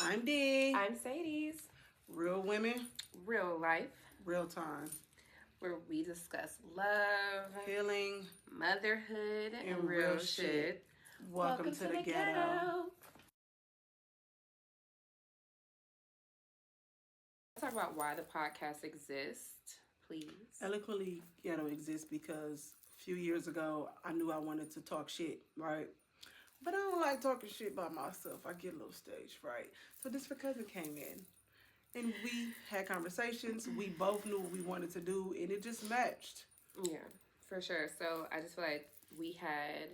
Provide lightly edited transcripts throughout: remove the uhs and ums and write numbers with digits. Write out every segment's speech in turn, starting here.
I'm Dee. I'm Sadie's. Real women, Real life, real time. where we discuss love, Healing motherhood, and and real real shit. shit. Welcome Welcome to to the the ghetto. ghetto. Talk about why the podcast exists, please. Eloquently ghetto exists because a few years ago I knew I wanted to talk shit, right? But I don't like talking shit by myself. I get a little stage fright. So this for cousin came in and we had conversations. We both knew what we wanted to do and it just matched. Yeah, for sure. So I just feel like we had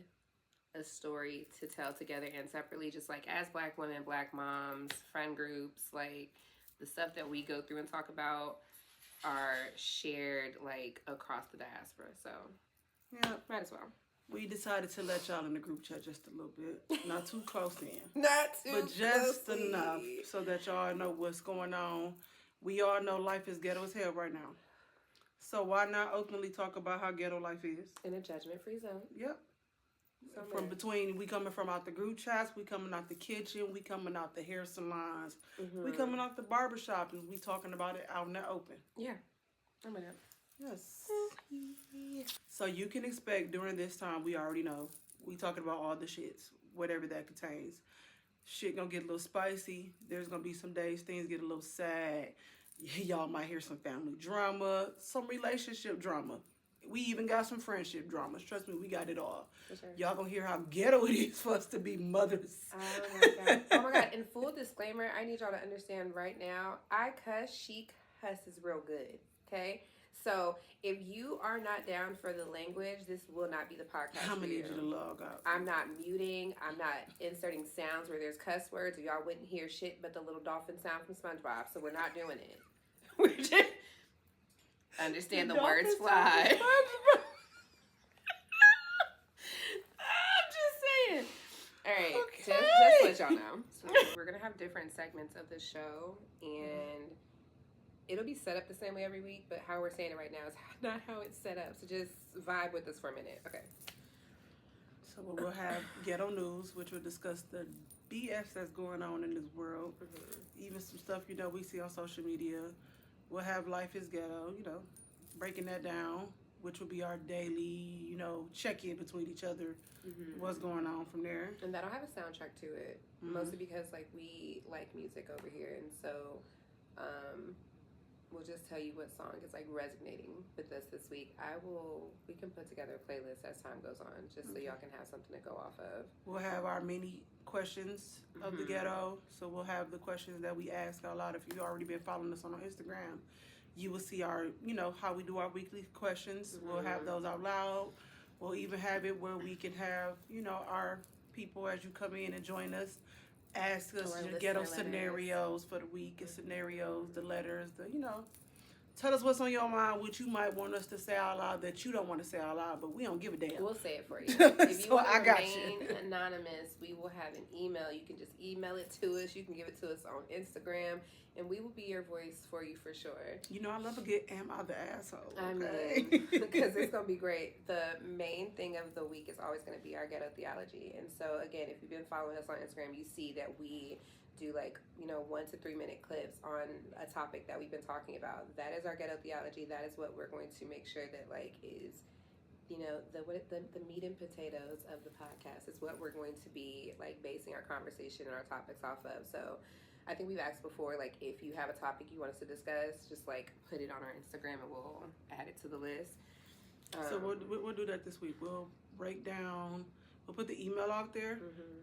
a story to tell together and separately, just like as Black women, Black moms, friend groups, like the stuff that we go through and talk about are shared like across the diaspora. So Yeah. might as well. We decided to let y'all in the group chat just a little bit. Not too close in. Not too But just closely. enough so that y'all know what's going on. We all know life is ghetto as hell right now. So why not openly talk about how ghetto life is? In a judgment-free zone. Yep. So From between, we coming from out the group chats, we coming out the kitchen, we coming out the hair salons, we coming out the barbershop, and we talking about it out in the open. Yeah, I'm with it. Yes. So you can expect during this time, we already know, we talking about all the shits, whatever that contains. Shit gonna get a little spicy. There's gonna be some days things get a little sad. Y'all might hear some family drama, some relationship drama. We even got some friendship dramas. Trust me, we got it all. For sure. Y'all gonna hear how ghetto it is for us to be mothers. Oh my god. Oh my god. In full disclaimer, I need y'all to understand right now, I cuss, she cusses real good. Okay? So if you are not down for the language, this will not be the podcast. I'm gonna need you to log out. I'm not muting. I'm not inserting sounds where there's cuss words, or y'all wouldn't hear shit but the little dolphin sound from SpongeBob. So we're not doing it. We're just understand the words fly. I'm just saying. All right, Okay. just let y'all know. So we're gonna have different segments of the show, and it'll be set up the same way every week. But how we're saying it right now is not how it's set up. So just vibe with us for a minute, okay? So we'll have ghetto news, which will discuss the BS that's going on in this world, even some stuff we see on social media. We'll have life is ghetto, breaking that down, which will be our daily, check-in between each other. What's going on from there? And that'll have a soundtrack to it, mostly because like we like music over here, and so we'll just tell you what song is like resonating with us this week. We can put together a playlist as time goes on, just so y'all can have something to go off of. We'll have our mini questions of the ghetto. So we'll have the questions that we ask out loud. If you've already been following us on Instagram, you will see our, how we do our weekly questions. We'll have those out loud. We'll even have it where we can have, our people as you come in and join us, ask us your ghetto scenarios for the week, and scenarios, the letters, tell us what's on your mind, what you might want us to say out loud that you don't want to say out loud, but we don't give a damn. We'll say it for you. If you want to remain you. anonymous, we will have an email. You can just email it to us. You can give it to us on Instagram, and we will be your voice for you for sure. I love to get am I the asshole? Okay? I mean, because it's going to be great. The main thing of the week is always going to be our ghetto theology. And so, again, if you've been following us on Instagram, you see that we do 1 to 3 minute clips on a topic that we've been talking about. That is our ghetto theology. That is what we're going to make sure that is the meat and potatoes of the podcast. Is what we're going to be basing our conversation and our topics off of. So I think we've asked before, if you have a topic you want us to discuss, just put it on our Instagram and we'll add it to the list. So we'll do that this week. We'll break down. We'll put the email out there.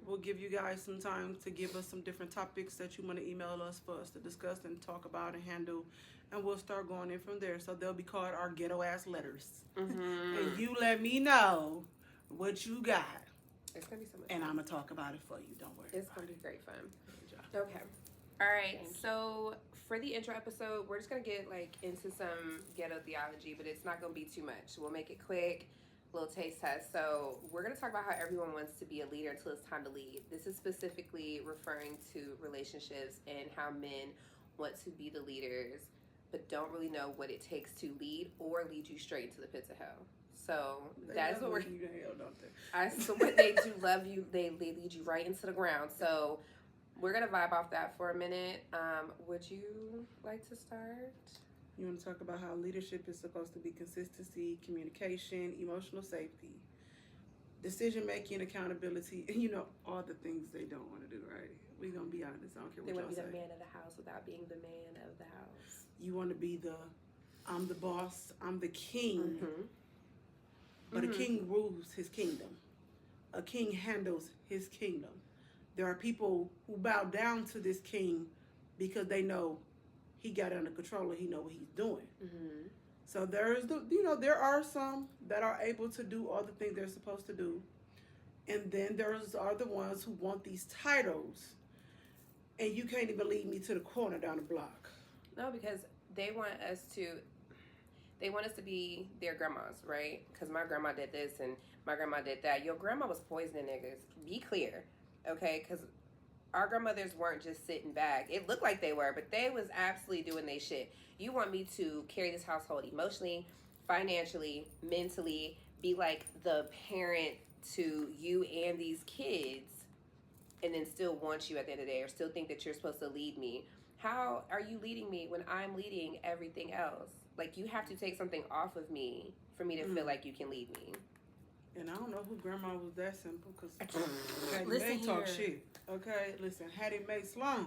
We'll give you guys some time to give us some different topics that you want to email us for us to discuss and talk about and handle. And we'll start going in from there. So they'll be called our ghetto ass letters. And you let me know what you got. It's going to be so much and fun. I'm going to talk about it for you. Don't worry. It's going to be great fun. Okay. All right. So for the intro episode, we're just going to get into some ghetto theology, but it's not going to be too much. We'll make it quick. Little taste test. So we're going to talk about how everyone wants to be a leader until it's time to lead. This is specifically referring to relationships and how men want to be the leaders but don't really know what it takes to lead or lead you straight into the pits of hell. So that's what we're hell, don't they? so what they do love you, they lead you right into the ground. So We're gonna vibe off that for a minute. Would you like to start? You want to talk about how leadership is supposed to be consistency, communication, emotional safety, decision making, accountability, and all the things they don't want to do, right? We're gonna be honest. I don't care They what want y'all to be say. the man of the house without being the man of the house. You want to be I'm the boss, I'm the king. Mm-hmm. But a king rules his kingdom. A king handles his kingdom. There are people who bow down to this king because they know he got it under control and he know what he's doing. Mm-hmm. So there are some that are able to do all the things they're supposed to do. And then there's are the ones who want these titles and you can't even lead me to the corner down the block. No, because they want us to be their grandmas, right? Because my grandma did this and my grandma did that. Your grandma was poisoning niggas. Be clear, okay? Because our grandmothers weren't just sitting back. It looked like they were, but they was absolutely doing their shit. You want me to carry this household emotionally, financially, mentally, be like the parent to you and these kids, and then still want you at the end of the day, or still think that you're supposed to lead me. How are you leading me when I'm leading everything else? Like, you have to take something off of me for me to feel like you can lead me. And I don't know who grandma was that simple, because Hattie Listen Mae talk here. shit. Okay, listen, Hattie Mae Sloan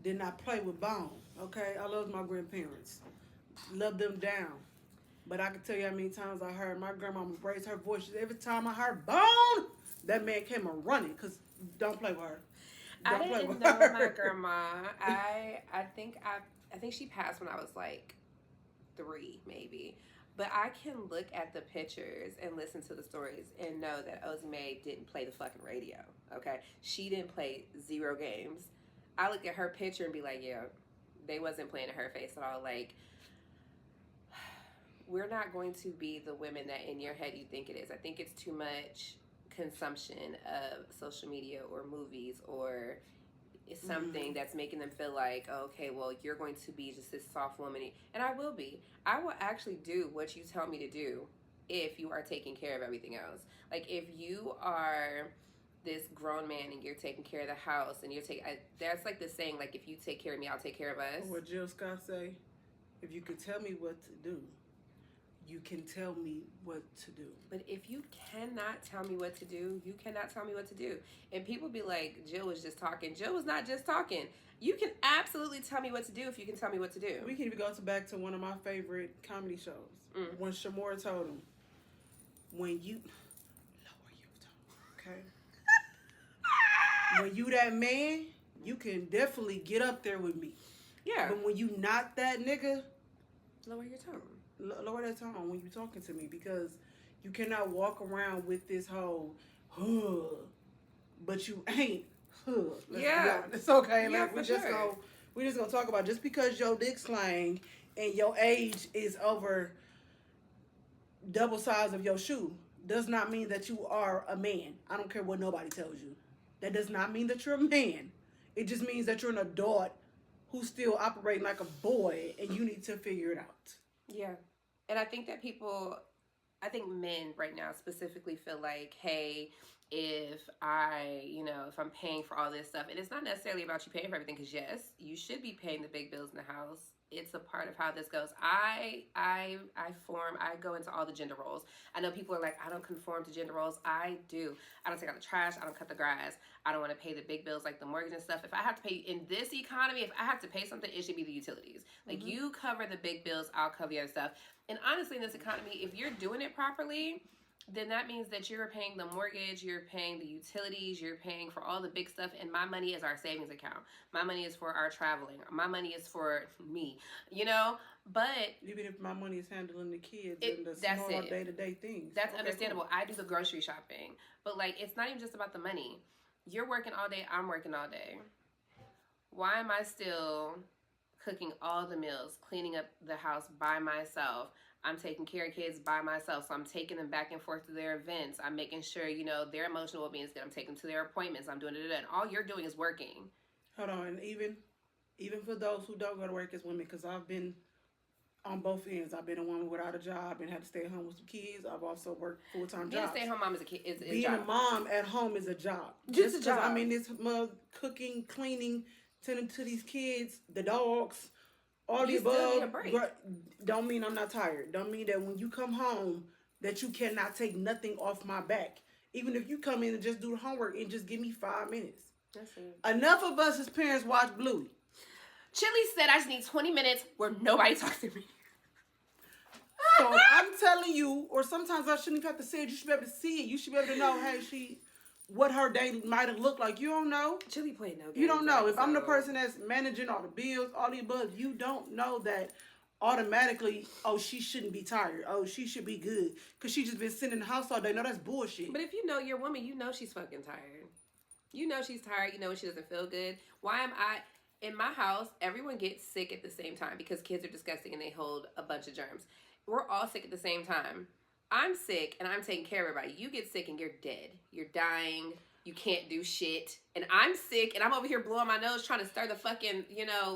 did not play with bone. Okay, I love my grandparents, love them down. But I can tell you how many times I heard my grandma raise her voice. Every time I heard bone, that man came a running, because don't play with her. I didn't know my grandma. I think she passed when I was like 3, maybe. But I can look at the pictures and listen to the stories and know that Ozzie Mae didn't play the fucking radio. Okay, she didn't play 0 games. I look at her picture and be like, yeah, they wasn't playing in her face at all. Like, we're not going to be the women that in your head you think it is. I think it's too much consumption of social media or movies or something that's making them feel like, okay, well, you're going to be just this soft woman. And I will be. I will actually do what you tell me to do if you are taking care of everything else. Like, if you are this grown man and you're taking care of the house and you're taking, that's like the saying, like, if you take care of me, I'll take care of us. What Jill Scott say? If you could tell me what to do, you can tell me what to do. But if you cannot tell me what to do, you cannot tell me what to do. And people be like, Jill was just talking. Jill was not just talking. You can absolutely tell me what to do if you can tell me what to do. We can even go back to one of my favorite comedy shows. When Shamora told him, when you lower your tone, okay? When you that man, you can definitely get up there with me. Yeah. But when you not that nigga, lower your tone. Lower that tone when you're talking to me, because you cannot walk around with this whole, but you ain't. Yeah, it's okay. Yeah, like, we just gonna talk about, just because your dick slang and your age is over double size of your shoe does not mean that you are a man. I don't care what nobody tells you. That does not mean that you're a man. It just means that you're an adult who's still operating like a boy, and you need to figure it out. Yeah. And I think that I think men right now specifically feel like, hey, if I'm paying for all this stuff, and it's not necessarily about you paying for everything, because yes, you should be paying the big bills in the house. It's a part of how this goes. I go into all the gender roles. I know people are like, I don't conform to gender roles. I do. I don't take out the trash. I don't cut the grass. I don't want to pay the big bills like the mortgage and stuff. If I have to pay in this economy, if I have to pay something, it should be the utilities. Like, you cover the big bills, I'll cover the other stuff. And honestly, in this economy, if you're doing it properly, then that means that you're paying the mortgage, you're paying the utilities, you're paying for all the big stuff, and my money is our savings account. My money is for our traveling. My money is for me, But even if my money is handling the kids and the small day-to-day things, that's understandable. Cool. I do the grocery shopping, but like, it's not even just about the money. You're working all day, I'm working all day. Why am I still cooking all the meals, cleaning up the house by myself? I'm taking care of kids by myself, so I'm taking them back and forth to their events. I'm making sure, their emotional well-being is good. I'm taking them to their appointments. I'm doing it, and all you're doing is working. Hold on, and even for those who don't go to work as women, because I've been On both ends. I've been a woman without a job and had to stay at home with some kids. I've also worked full-time Being a jobs. stay-at-home mom is a kid. Is a Being job. a mom at home is a job. Just a because job. I'm in this cooking, cleaning, tending to these kids, the dogs, all the You still need a above. break. Don't mean I'm not tired. Don't mean that when you come home that you cannot take nothing off my back. Even if you come in and just do the homework and just give me 5 minutes. That's it. Enough of us as parents watch Bluey. Chili said I just need 20 minutes where nobody talks to me. So I'm telling you, or sometimes I shouldn't even have to say it. You should be able to see it. You should be able to know, hey, what her day might have looked like. You don't know. Chili played no games. You don't know. Right, If I'm the person that's managing all the bills, all the above, you don't know that automatically, oh, she shouldn't be tired. Oh, she should be good. Because she just been sitting in the house all day. No, that's bullshit. But if you know your woman, you know she's fucking tired. You know she's tired. You know she doesn't feel good. Why am I... In my house, everyone gets sick at the same time because kids are disgusting and they hold a bunch of germs. We're all sick at the same time. I'm sick and I'm taking care of everybody. You get sick and you're dead. You're dying. You can't do shit. And I'm sick and I'm over here blowing my nose trying to stir the fucking,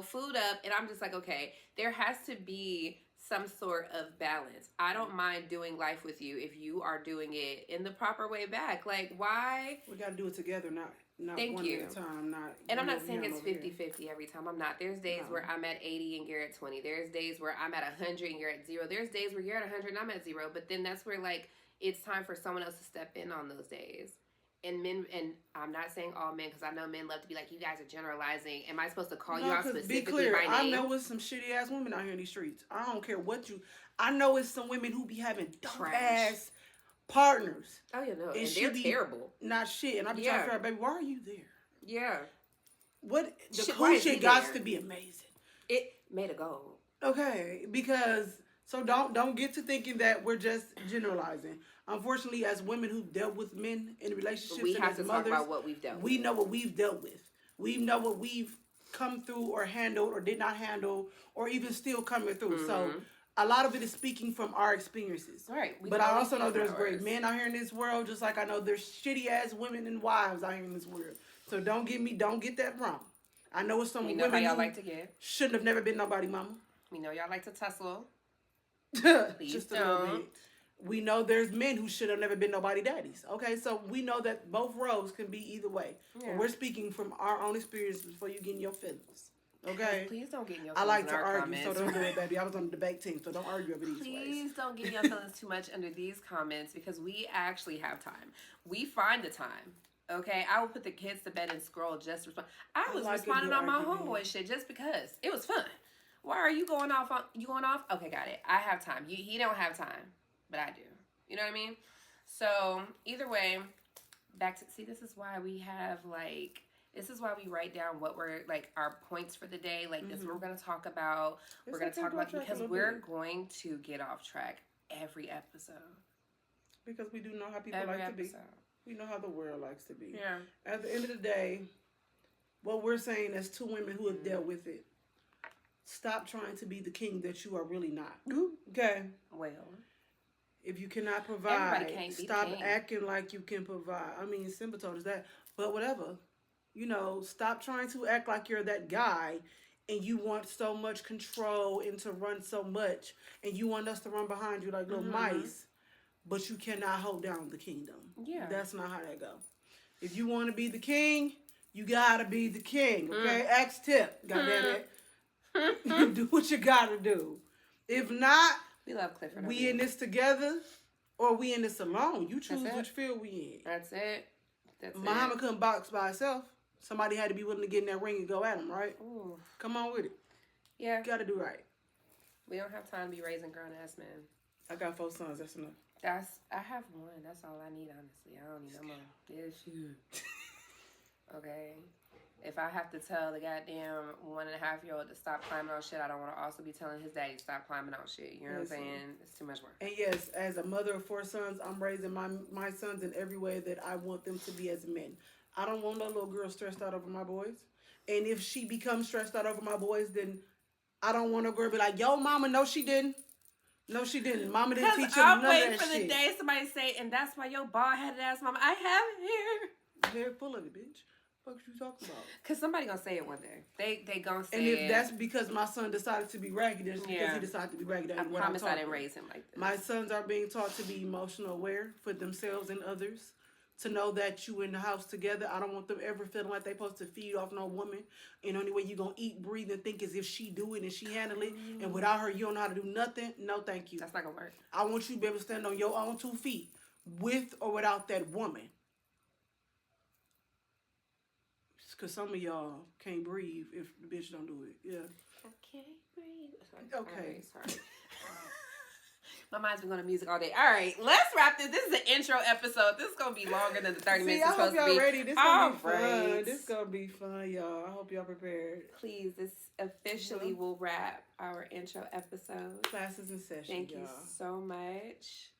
food up. And I'm just like, okay, there has to be some sort of balance. I don't mind doing life with you if you are doing it in the proper way back. Like, why? We got to do it together, not Thank one you. at a time. And I'm not saying it's 50-50 every time. I'm not. There's days where I'm at 80 and you're at 20. There's days where I'm at 100 and you're at 0. There's days where you're at 100 and I'm at 0. But then that's where, like, it's time for someone else to step in on those days. And men, and I'm not saying all men, because I know men love to be like, you guys are generalizing. Am I supposed to call you out specifically be clear, by name? I know it's some shitty ass women out here in these streets. I don't care what you... I know it's some women who be having dope ass partners. Oh, yeah, no. And they're terrible. Not shit. And I be trying to figure out, baby, why are you there? Yeah. What the cool shit got to be amazing. It made a goal. Okay, because so don't get to thinking that we're just generalizing. Unfortunately, as women who've dealt with men in relationships, we and have as to mothers, talk about what we've dealt with. We know what we've dealt with. We know what we've come through or handled or did not handle or even still coming through. Mm-hmm. So a lot of it is speaking from our experiences. Right. But I also know there's great men out here in this world, just like I know there's shitty ass women and wives out here in this world. So don't get that wrong. I know it's some women how y'all who like to get. Shouldn't have never been nobody mama. We know y'all like to tussle. Just a little bit. We know there's men who should have never been nobody daddies. Okay, so we know that both roles can be either way. Yeah. But we're speaking from our own experiences before you get in your feelings. Okay? Please don't get in your feelings. I like to argue, comments. so don't do it, baby. I was on the debate team, so don't argue over these ways. Please don't get in your feelings too much under these comments because we actually have time. We find the time. Okay, I will put the kids to bed and scroll just respond. I was responding on my homeboy shit just because it was fun. Why are you going off? You going off? Okay, got it. I have time. He don't have time, but I do. You know what I mean? So either way, back to this is why we have this is why we write down what we're our points for the day. This is what we're gonna talk about. We're gonna talk about because we're going to get off track every episode. Because we do know how people like to be. We know how the world likes to be. Yeah. At the end of the day, what we're saying as two women who have dealt with it, stop trying to be the king that you are really not. Okay? Well. If you cannot provide, stop acting like you can provide. I mean, Simba told us that. But whatever. Stop trying to act like you're that guy and you want so much control and to run so much and you want us to run behind you like little mice. But you cannot hold down the kingdom. Yeah. That's not how that go. If you want to be the king, you got to be the king. Okay? Ask Tip. Goddamn it. Do what you got to do. If not, we love Clifford. We in this together or we in this alone. You choose which field we in. That's it. Muhammad couldn't box by himself. Somebody had to be willing to get in that ring and go at him, right? Ooh. Come on with it. Yeah. You got to do right. We don't have time to be raising grown-ass men. I got 4 sons. That's enough. I have 1. That's all I need, honestly. I don't need no more. Yeah, shoot. Okay. If I have to tell the goddamn 1.5-year-old to stop climbing on shit, I don't want to also be telling his daddy to stop climbing on shit. You know what I'm saying? It's too much work. And yes, as a mother of 4 sons, I'm raising my sons in every way that I want them to be as men. I don't want no little girl stressed out over my boys. And if she becomes stressed out over my boys, then I don't want a girl to be like, yo, mama, no, she didn't. No, she didn't. Mama didn't teach him none of that shit. I'm waiting for the day somebody say, and that's why your bald-headed ass mama, I have hair. Hair full of it, bitch. What you talking about? Cause somebody gonna say it one day. They gonna say And if it. that's because my son decided to be raggedy, that's because he decided to be raggedy. I promise I didn't raise him like this. My sons are being taught to be emotional aware for themselves and others. To know that you in the house together. I don't want them ever feeling like they supposed to feed off no woman. And the only way you gonna eat, breathe, and think is if she do it and she handle it. And without her, you don't know how to do nothing. No, thank you. That's not gonna work. I want you to be able to stand on your own 2 feet, with or without that woman. Because some of y'all can't breathe if the bitch don't do it. Yeah. I can't breathe. Sorry. Okay. Sorry. My mind's been going to music all day. All right, let's wrap this. This is an intro episode. This is going to be longer than the 30 minutes it's supposed to be. I hope y'all ready. This going to be fun. This going to be fun, y'all. I hope y'all prepared. Please, this officially will wrap our intro episode. Classes in session, Thank y'all. you so much.